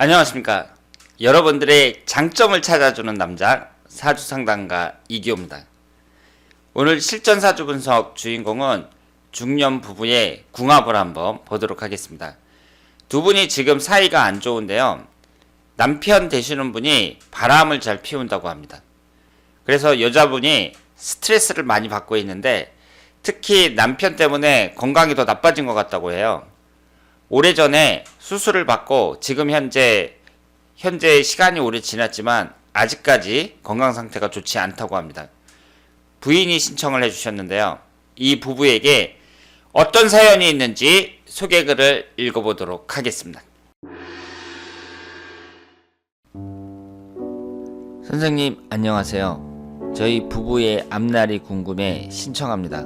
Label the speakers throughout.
Speaker 1: 안녕하십니까. 여러분들의 장점을 찾아주는 남자 사주상담가 이기호입니다. 오늘 실전사주 분석 주인공은 중년 부부의 궁합을 한번 보도록 하겠습니다. 두 분이 지금 사이가 안 좋은데요. 남편 되시는 분이 바람을 잘 피운다고 합니다. 그래서 여자분이 스트레스를 많이 받고 있는데 특히 남편 때문에 건강이 더 나빠진 것 같다고 해요. 오래전에 수술을 받고 지금 현재 시간이 오래 지났지만 아직까지 건강 상태가 좋지 않다고 합니다. 부인이 신청을 해주셨는데요. 이 부부에게 어떤 사연이 있는지 소개글을 읽어보도록 하겠습니다. 선생님 안녕하세요. 저희 부부의 앞날이 궁금해 신청합니다.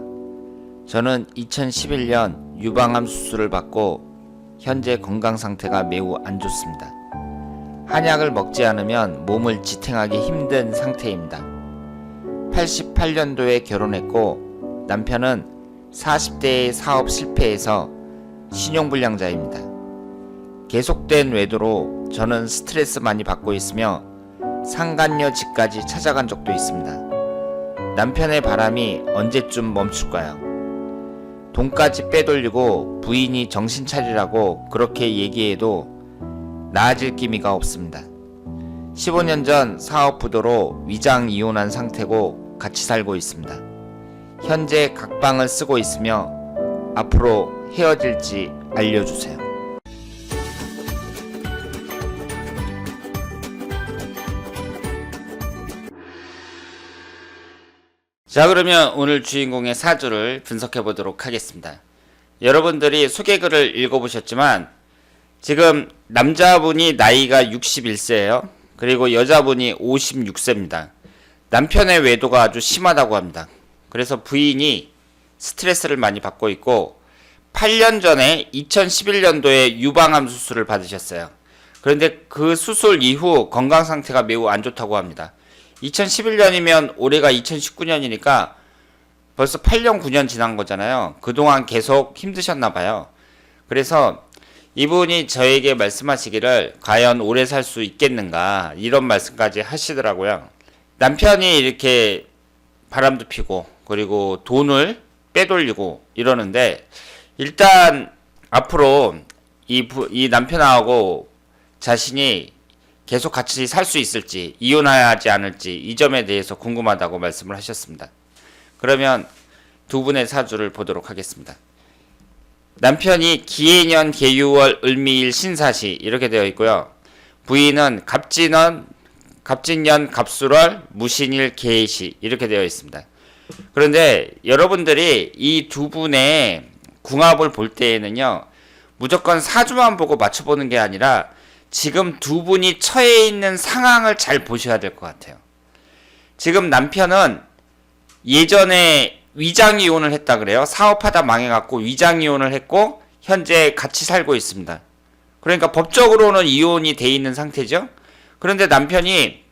Speaker 1: 저는 2011년 유방암 수술을 받고 현재 건강 상태가 매우 안 좋습니다. 한약을 먹지 않으면 몸을 지탱하기 힘든 상태입니다. 88년도에 결혼했고 남편은 40대의 사업 실패에서 신용불량자입니다. 계속된 외도로 저는 스트레스 많이 받고 있으며 상간녀 집까지 찾아간 적도 있습니다. 남편의 바람이 언제쯤 멈출까요? 돈까지 빼돌리고 부인이 정신 차리라고 그렇게 얘기해도 나아질 기미가 없습니다. 15년 전 사업 부도로 위장 이혼한 상태고 같이 살고 있습니다. 현재 각방을 쓰고 있으며 앞으로 헤어질지 알려주세요. 자, 그러면 오늘 주인공의 사주를 분석해 보도록 하겠습니다. 여러분들이 소개글을 읽어보셨지만 지금 남자분이 나이가 61세예요. 그리고 여자분이 56세입니다. 남편의 외도가 아주 심하다고 합니다. 그래서 부인이 스트레스를 많이 받고 있고 8년 전에 2011년도에 유방암 수술을 받으셨어요. 그런데 그 수술 이후 건강 상태가 매우 안 좋다고 합니다. 2011년이면 올해가 2019년이니까 벌써 8년, 9년 지난 거잖아요. 그동안 계속 힘드셨나 봐요. 그래서 이분이 저에게 말씀하시기를 과연 오래 살 수 있겠는가 이런 말씀까지 하시더라고요. 남편이 이렇게 바람도 피고 그리고 돈을 빼돌리고 이러는데 일단 앞으로 이 남편하고 자신이 계속 같이 살 수 있을지 이혼하지 않을지 이 점에 대해서 궁금하다고 말씀을 하셨습니다. 그러면 두 분의 사주를 보도록 하겠습니다. 남편이 기해년 계유월 을미일 신사시 이렇게 되어 있고요. 부인은 갑진년 갑술월 무신일 계시 이렇게 되어 있습니다. 그런데 여러분들이 이 두 분의 궁합을 볼 때에는요. 무조건 사주만 보고 맞춰보는 게 아니라 지금 두 분이 처해 있는 상황을 잘 보셔야 될 것 같아요. 지금 남편은 예전에 위장이혼을 했다 그래요. 사업하다 망해갖고 위장이혼을 했고 현재 같이 살고 있습니다. 그러니까 법적으로는 이혼이 돼 있는 상태죠. 그런데 남편이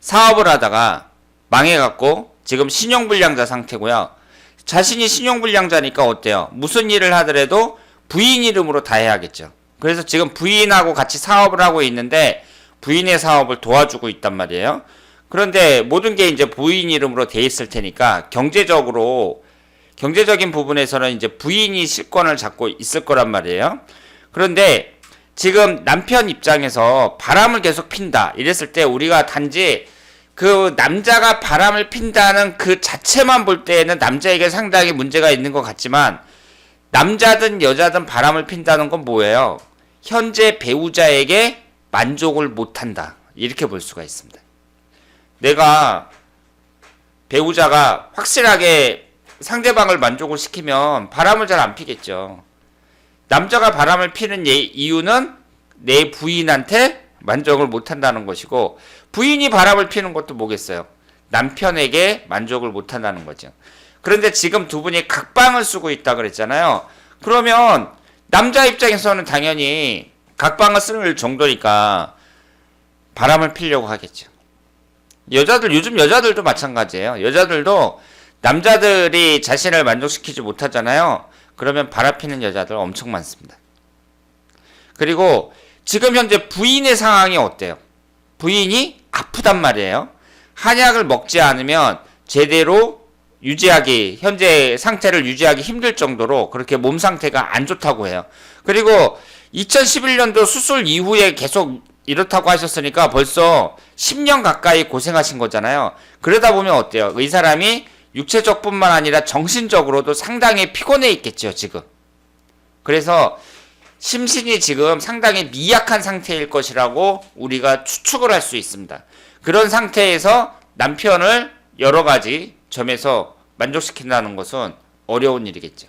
Speaker 1: 사업을 하다가 망해갖고 지금 신용불량자 상태고요. 자신이 신용불량자니까 어때요? 무슨 일을 하더라도 부인 이름으로 다 해야겠죠. 그래서 지금 부인하고 같이 사업을 하고 있는데 부인의 사업을 도와주고 있단 말이에요. 그런데 모든 게 이제 부인 이름으로 돼 있을 테니까 경제적인 부분에서는 이제 부인이 실권을 잡고 있을 거란 말이에요. 그런데 지금 남편 입장에서 바람을 계속 핀다 이랬을 때 우리가 단지 그 남자가 바람을 핀다는 그 자체만 볼 때에는 남자에게 상당히 문제가 있는 것 같지만 남자든 여자든 바람을 핀다는 건 뭐예요? 현재 배우자에게 만족을 못한다 이렇게 볼 수가 있습니다. 내가 배우자가 확실하게 상대방을 만족을 시키면 바람을 잘 안 피겠죠. 남자가 바람을 피는 이유는 내 부인한테 만족을 못한다는 것이고 부인이 바람을 피는 것도 뭐겠어요? 남편에게 만족을 못한다는 거죠. 그런데 지금 두 분이 각방을 쓰고 있다 그랬잖아요. 그러면 남자 입장에서는 당연히 각방을 쓸 정도니까 바람을 피려고 하겠죠. 요즘 여자들도 마찬가지예요. 여자들도 남자들이 자신을 만족시키지 못하잖아요. 그러면 바람 피는 여자들 엄청 많습니다. 그리고 지금 현재 부인의 상황이 어때요? 부인이 아프단 말이에요. 한약을 먹지 않으면 제대로 유지하기, 현재 상태를 유지하기 힘들 정도로 그렇게 몸 상태가 안 좋다고 해요. 그리고 2011년도 수술 이후에 계속 이렇다고 하셨으니까 벌써 10년 가까이 고생하신 거잖아요. 그러다 보면 어때요? 이 사람이 육체적뿐만 아니라 정신적으로도 상당히 피곤해 있겠죠, 지금. 그래서 심신이 지금 상당히 미약한 상태일 것이라고 우리가 추측을 할 수 있습니다. 그런 상태에서 남편을 여러 가지 점에서 만족시킨다는 것은 어려운 일이겠죠.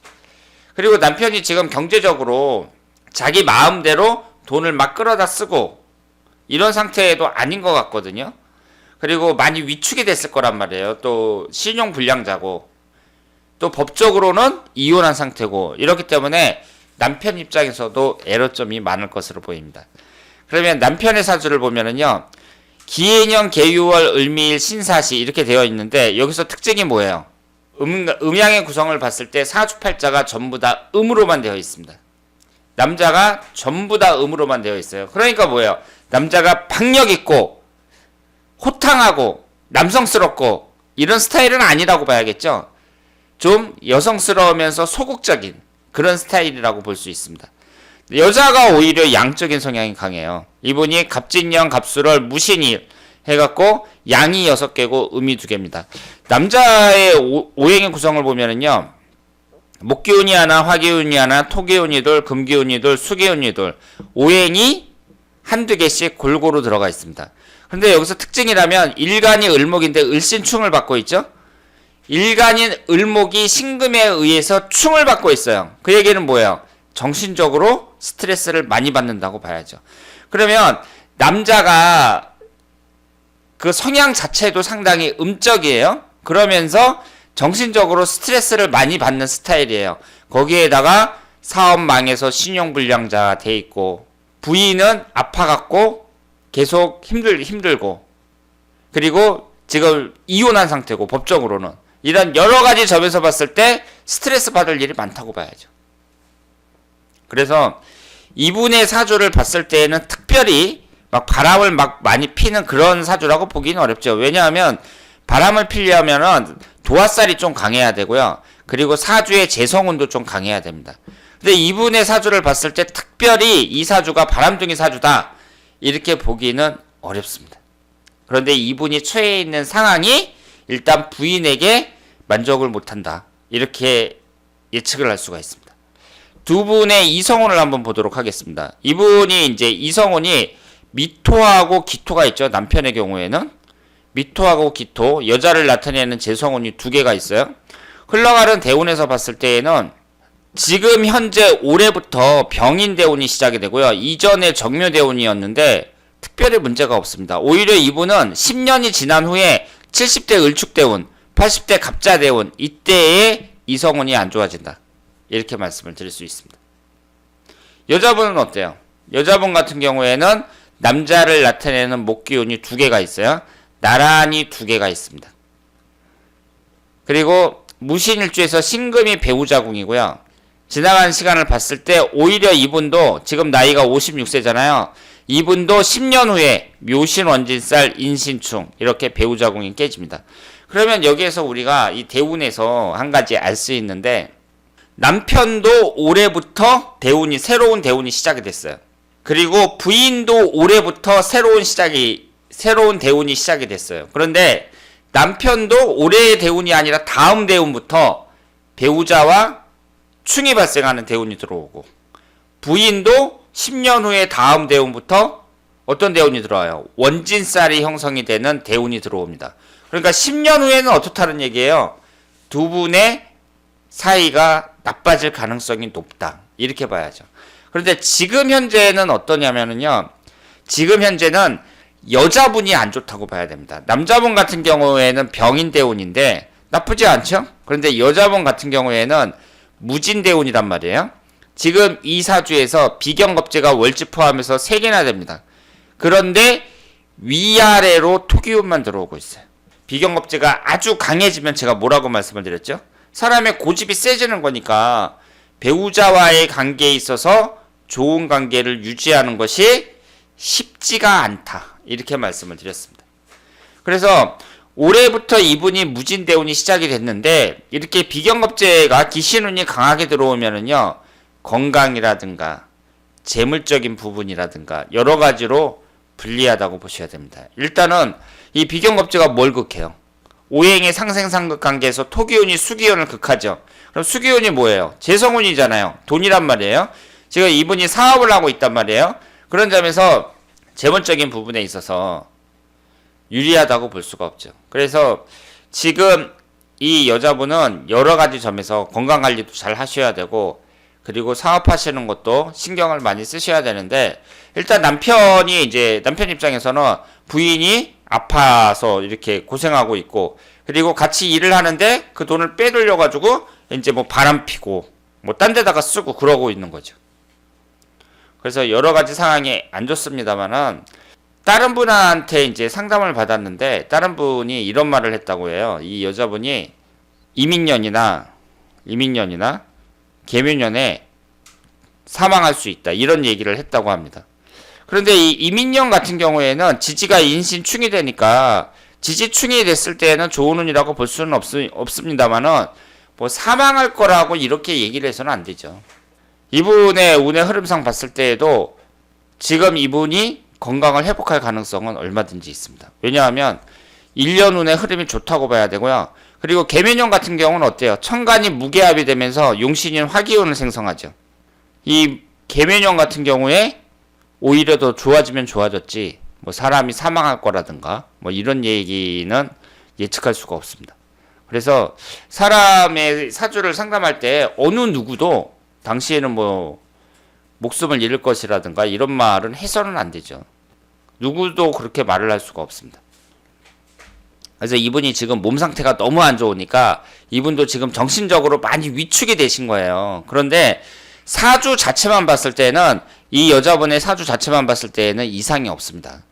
Speaker 1: 그리고 남편이 지금 경제적으로 자기 마음대로 돈을 막 끌어다 쓰고 이런 상태도 아닌 것 같거든요. 그리고 많이 위축이 됐을 거란 말이에요. 또 신용불량자고 또 법적으로는 이혼한 상태고 이렇기 때문에 남편 입장에서도 애로점이 많을 것으로 보입니다. 그러면 남편의 사주를 보면은요. 기해년, 계유월, 을미일, 신사시 이렇게 되어 있는데 여기서 특징이 뭐예요? 음양의 구성을 봤을 때 사주팔자가 전부 다 음으로만 되어 있습니다. 남자가 전부 다 음으로만 되어 있어요. 그러니까 뭐예요? 남자가 박력 있고 호탕하고 남성스럽고 이런 스타일은 아니라고 봐야겠죠. 좀 여성스러우면서 소극적인 그런 스타일이라고 볼 수 있습니다. 여자가 오히려 양적인 성향이 강해요. 이분이 갑진년, 갑술월, 무신일 해갖고 양이 6개고 음이 2개입니다. 남자의 오행의 구성을 보면은요. 목기운이 하나, 화기운이 하나, 토기운이 둘, 금기운이 둘, 수기운이 둘 오행이 한두 개씩 골고루 들어가 있습니다. 근데 여기서 특징이라면 일간이 을목인데 을신충을 받고 있죠. 일간인 을목이 신금에 의해서 충을 받고 있어요. 그 얘기는 뭐예요? 정신적으로 스트레스를 많이 받는다고 봐야죠. 그러면 남자가 그 성향 자체도 상당히 음적이에요. 그러면서 정신적으로 스트레스를 많이 받는 스타일이에요. 거기에다가 사업 망해서 신용불량자 돼 있고 부인은 아파갖고 계속 힘들고 그리고 지금 이혼한 상태고 법적으로는 이런 여러 가지 점에서 봤을 때 스트레스 받을 일이 많다고 봐야죠. 그래서 이분의 사주를 봤을 때에는 특별히 막 바람을 막 많이 피는 그런 사주라고 보기는 어렵죠. 왜냐하면 바람을 피려면은 도화살이 좀 강해야 되고요. 그리고 사주의 재성운도 좀 강해야 됩니다. 근데 이분의 사주를 봤을 때 특별히 이 사주가 바람둥이 사주다 이렇게 보기는 어렵습니다. 그런데 이분이 처해 있는 상황이 일단 부인에게 만족을 못한다 이렇게 예측을 할 수가 있습니다. 두 분의 이성운을 한번 보도록 하겠습니다. 이분이 이제 이성운이 미토하고 기토가 있죠. 남편의 경우에는 미토하고 기토, 여자를 나타내는 재성운이 2개가 있어요. 흘러가는 대운에서 봤을 때에는 지금 현재 올해부터 병인대운이 시작이 되고요. 이전에 정묘대운이었는데 특별히 문제가 없습니다. 오히려 이분은 10년이 지난 후에 70대 을축대운, 80대 갑자대운 이때의 이성운이 안 좋아진다. 이렇게 말씀을 드릴 수 있습니다. 여자분은 어때요? 여자분 같은 경우에는 남자를 나타내는 목기운이 2개가 있어요. 나란히 2개가 있습니다. 그리고 무신일주에서 신금이 배우자궁이고요. 지나간 시간을 봤을 때 오히려 이분도 지금 나이가 56세잖아요. 이분도 10년 후에 묘신, 원진살, 인신충 이렇게 배우자궁이 깨집니다. 그러면 여기에서 우리가 이 대운에서 한 가지 알 수 있는데 남편도 올해부터 새로운 대운이 시작이 됐어요. 그리고 부인도 올해부터 새로운 대운이 시작이 됐어요. 그런데 남편도 올해의 대운이 아니라 다음 대운부터 배우자와 충이 발생하는 대운이 들어오고 부인도 10년 후에 다음 대운부터 어떤 대운이 들어와요? 원진살이 형성이 되는 대운이 들어옵니다. 그러니까 10년 후에는 어떻다는 얘기예요? 두 분의 사이가 나빠질 가능성이 높다. 이렇게 봐야죠. 그런데 지금 현재는 어떠냐면요. 지금 현재는 여자분이 안 좋다고 봐야 됩니다. 남자분 같은 경우에는 병인대운인데 나쁘지 않죠? 그런데 여자분 같은 경우에는 무진대운이란 말이에요. 지금 이 사주에서 비경겁제가 월지 포함해서 3개나 됩니다. 그런데 위아래로 토기운만 들어오고 있어요. 비경겁제가 아주 강해지면 제가 뭐라고 말씀을 드렸죠? 사람의 고집이 세지는 거니까 배우자와의 관계에 있어서 좋은 관계를 유지하는 것이 쉽지가 않다. 이렇게 말씀을 드렸습니다. 그래서 올해부터 이분이 무진대운이 시작이 됐는데 이렇게 비경겁제가 기신운이 강하게 들어오면은요, 건강이라든가 재물적인 부분이라든가 여러 가지로 불리하다고 보셔야 됩니다. 일단은 이 비경겁제가 뭘 극해요? 오행의 상생상극 관계에서 토기운이 수기운을 극하죠. 그럼 수기운이 뭐예요? 재성운이잖아요. 돈이란 말이에요. 지금 이분이 사업을 하고 있단 말이에요. 그런 점에서 재물적인 부분에 있어서 유리하다고 볼 수가 없죠. 그래서 지금 이 여자분은 여러 가지 점에서 건강관리도 잘 하셔야 되고, 그리고 사업하시는 것도 신경을 많이 쓰셔야 되는데, 일단 남편 입장에서는 부인이 아파서 이렇게 고생하고 있고, 그리고 같이 일을 하는데 그 돈을 빼돌려가지고 이제 뭐 바람 피고 뭐 딴 데다가 쓰고 그러고 있는 거죠. 그래서 여러 가지 상황이 안 좋습니다만은, 다른 분한테 이제 상담을 받았는데 다른 분이 이런 말을 했다고 해요. 이 여자분이 이민년이나 계묘년에 사망할 수 있다, 이런 얘기를 했다고 합니다. 그런데 이 이민년 같은 경우에는 지지가 인신충이 되니까, 지지충이 됐을 때는 좋은 운이라고 볼 수는 없습니다만은, 뭐 사망할 거라고 이렇게 얘기를 해서는 안 되죠. 이분의 운의 흐름상 봤을 때에도 지금 이분이 건강을 회복할 가능성은 얼마든지 있습니다. 왜냐하면 1년 운의 흐름이 좋다고 봐야 되고요. 그리고 계묘년 같은 경우는 어때요? 천간이 무게합이 되면서 용신인 화기운을 생성하죠. 이 계묘년 같은 경우에 오히려 더 좋아지면 좋아졌지, 뭐 사람이 사망할 거라든가 뭐 이런 얘기는 예측할 수가 없습니다. 그래서 사람의 사주를 상담할 때 어느 누구도 당시에는 뭐 목숨을 잃을 것이라든가 이런 말은 해서는 안 되죠. 누구도 그렇게 말을 할 수가 없습니다. 그래서 이분이 지금 몸 상태가 너무 안 좋으니까 이분도 지금 정신적으로 많이 위축이 되신 거예요. 그런데 사주 자체만 봤을 때는, 이 여자분의 사주 자체만 봤을 때는 이상이 없습니다.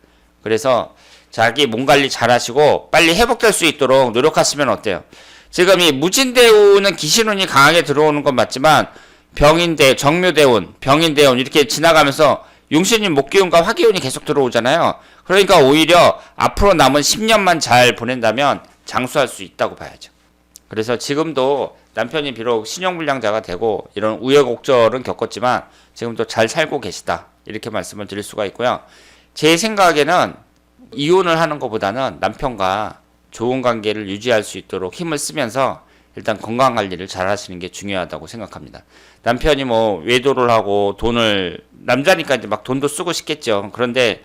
Speaker 1: 그래서 자기 몸 관리 잘 하시고 빨리 회복될 수 있도록 노력하시면 어때요? 지금 이 무진대운은 기신운이 강하게 들어오는 건 맞지만, 정묘대운, 병인대운 이렇게 지나가면서 용신인 목기운과 화기운이 계속 들어오잖아요. 그러니까 오히려 앞으로 남은 10년만 잘 보낸다면 장수할 수 있다고 봐야죠. 그래서 지금도 남편이 비록 신용불량자가 되고 이런 우여곡절은 겪었지만 지금도 잘 살고 계시다, 이렇게 말씀을 드릴 수가 있고요. 제 생각에는 이혼을 하는 것보다는 남편과 좋은 관계를 유지할 수 있도록 힘을 쓰면서 일단 건강관리를 잘 하시는 게 중요하다고 생각합니다. 남편이 뭐 외도를 하고 남자니까 이제 막 돈도 쓰고 싶겠죠. 그런데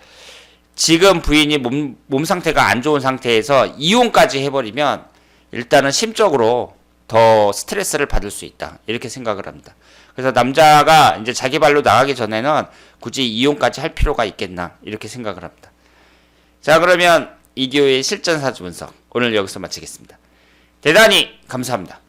Speaker 1: 지금 부인이 몸 상태가 안 좋은 상태에서 이혼까지 해버리면 일단은 심적으로 더 스트레스를 받을 수 있다, 이렇게 생각을 합니다. 그래서 남자가 이제 자기 발로 나가기 전에는 굳이 이혼까지 할 필요가 있겠나, 이렇게 생각을 합니다. 자, 그러면 이기호의 실전사주 분석 오늘 여기서 마치겠습니다. 대단히 감사합니다.